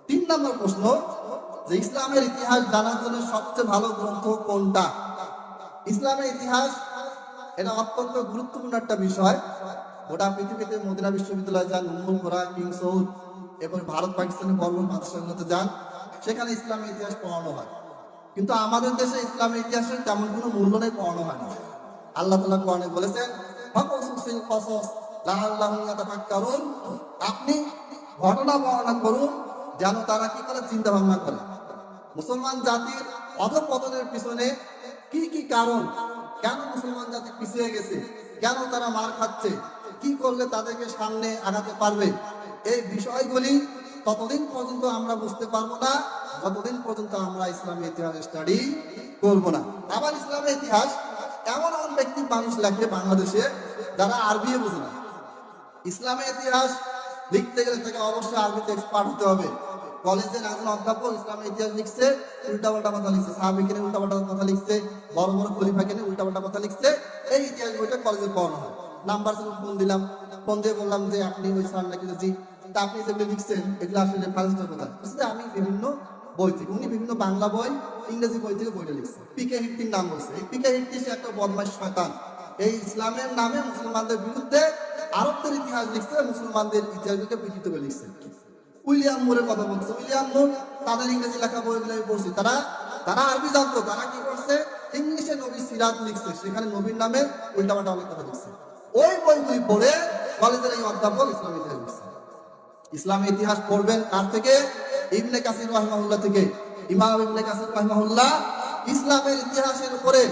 তিন নম্বর প্রশ্ন, যে ইসলামের ইতিহাস জানার জন্য সবচেয়ে ভালো গ্রন্থ কোনটা? ইসলামের ইতিহাস এটা অত্যন্ত গুরুত্বপূর্ণ একটা বিষয়। গোটা পৃথিবীতে মদিনা বিশ্ববিদ্যালয় যান, উম্মুল কোরা, কিং সৌদ এবং ভারত পাকিস্তানের বড় মাদ্রাসাগুলোতে যান, সেখানে ইসলামের ইতিহাস পড়ানো হয়। কিন্তু আমাদের দেশে ইসলামের ইতিহাসের তেমন কোনো মূল্য নেই, পড়ানো হয় না। আল্লাহ তাআলা কোরআনে বলেছেন, ফাকুসুসিল কসস লাআল্লাহুম ইয়াতাফাক্কারুন, আপনি ঘটনা বর্ণনা করুন যেন তারা কি করে, চিন্তা ভাবনা করে। মুসলমান জাতির অধঃপতনের পিছনে কি কি কারণ, কেন মুসলমান জাতি পিছিয়ে গেছে, কেন তারা মার খাচ্ছে, কি করলে তাদেরকে সামনে আগাতে পারবে, এই বিষয়গুলি ততদিন পর্যন্ত আমরা বুঝতে পারবো না যতদিন পর্যন্ত আমরা ইসলামের ইতিহাস স্টাডি করব না। আবার ইসলামের ইতিহাস এমন এমন ব্যক্তি মানুষ লেখে বাংলাদেশে যারা আরবিও বোঝে না। ইসলামের ইতিহাস লিখতে গেলে তাকে অবশ্যই আরবিতে এক্সপার্ট হতে হবে। কলেজের একজন অধ্যাপক ইসলামের ইতিহাস লিখছে, উল্টাপাল্টা কথা লিখছে, সাহাবীকে নিয়ে উল্টাপাল্টা কথা লিখছে, বড় বড় খলিফাকে নিয়ে উল্টাপাল্টা কথা লিখছে। এই ইতিহাস বইটা কলেজে পড়ানো হয়। নাম্বার ফোন দিলাম, ফোন দিয়ে বললাম যে আপনি ওই স্যার নাকি, জি, তা আপনি যেগুলো লিখছেন এগুলো আসলে ফালতু কথা। আমি বিভিন্ন বই থেকে, উনি বিভিন্ন বাংলা বই, ইংরেজি বই থেকে বইটা লিখছে। পিকে হিট্টির নাম বলছে। এই পিকে হিট্টি সে একটা বদমাশ শয়তান। এই ইসলামের নামে মুসলমানদের বিরুদ্ধে আরবদের ইতিহাস লিখছে, মুসলমানদের ইতিহাসকে বিকৃত করে লিখছে। উইলিয়াম মোরের কথা বলছে। উইলিয়াম মোর তাদের ইংরেজি লেখা বইগুলো আমি পড়ছি। তারা আরবি জানতো, তারা কি করছে, ইংলিশে নবী সিরাত লিখছে, সেখানে নবীর নামে উল্টাপাল্টা অনেক কথা লিখছে। ওই বইগুলি পড়ে কলেজের এই অধ্যাপক ইসলামের ইতিহাস লিখছে। ইসলামের ইতিহাস পড়বেন কার থেকে? ইবনে কাসির রাহিমাহুল্লাহ থেকে। ইমাম ইবনে কাসির রাহিমাহুল্লাহ ইসলামের ইতিহাসের উপরে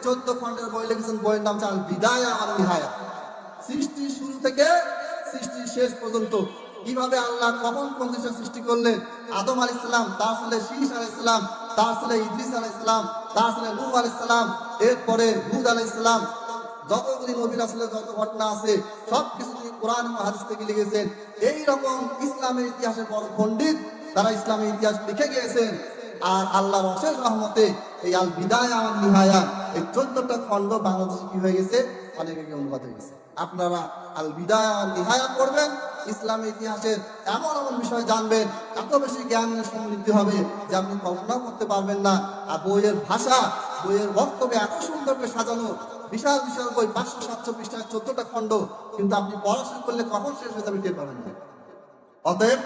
14 খণ্ডের বই লিখেছেন। বইয়ের নাম আল বিদায়া ওয়ান নিহায়া। সৃষ্টির শুরু থেকে সৃষ্টির শেষ পর্যন্ত কিভাবে আল্লাহ কখন কোন দেশের সৃষ্টি করলেন, আদম আলাইহিস সালাম, তার ছেলে শীশ আলাইহিস সালাম, তার ছেলে ইদ্রিস আলাইহিস সালাম, তার ছেলে নূহ আলাইহিস সালাম, এরপরে হুদ আলাইহিস সালাম, যতগুলি নবী রাসূলের যত ঘটনা আছে সবকিছু তিনি কোরআন ও হাদিস থেকে লিখেছেন। এই রকম ইসলামের ইতিহাসের বড় পণ্ডিত তারা ইসলামের ইতিহাস লিখে গিয়েছেন। আর আল্লাহর অশেষ রহমতে এই আল বিদায়া ওয়ান নিহায়া, এই 14টা খণ্ড বাংলাদেশে কি হয়ে গেছে, অনেক আগে অনুবাদ হয়ে গেছে। আপনারা আল বিদায়া ওয়ান নিহায়া পড়বেন, ইসলামের ইতিহাসের এমন এমন বিষয় জানবেন, এত বেশি জ্ঞানের সমৃদ্ধি হবে যে আপনি কল্পনা করতে পারবেন না। আর বইয়ের ভাষা, বইয়ের বক্তব্য এত সুন্দর করে সাজানো, বিশাল বিশাল বই, 500-700 পৃষ্ঠার 14টা খণ্ড, কিন্তু আপনি পড়াশোনা করলে কখন শেষ হয়ে যাবে টের পাবেন না। অতএব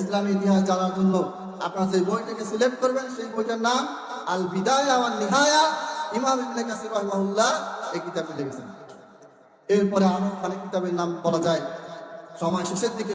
ইসলামী ইতিহাস জানার জন্য আপনারা যে বইটাকে সিলেক্ট করবেন সেই বইটার নাম আল বিদায়া ওয়ান নিহায়া। ইমাম ইবনে কাসির রাহিমাহুল্লাহ এই কিতাবটি লিখেছেন। এরপরে আরো অনেক কিতাবের নাম বলা যায়, সময় শেষের দিকে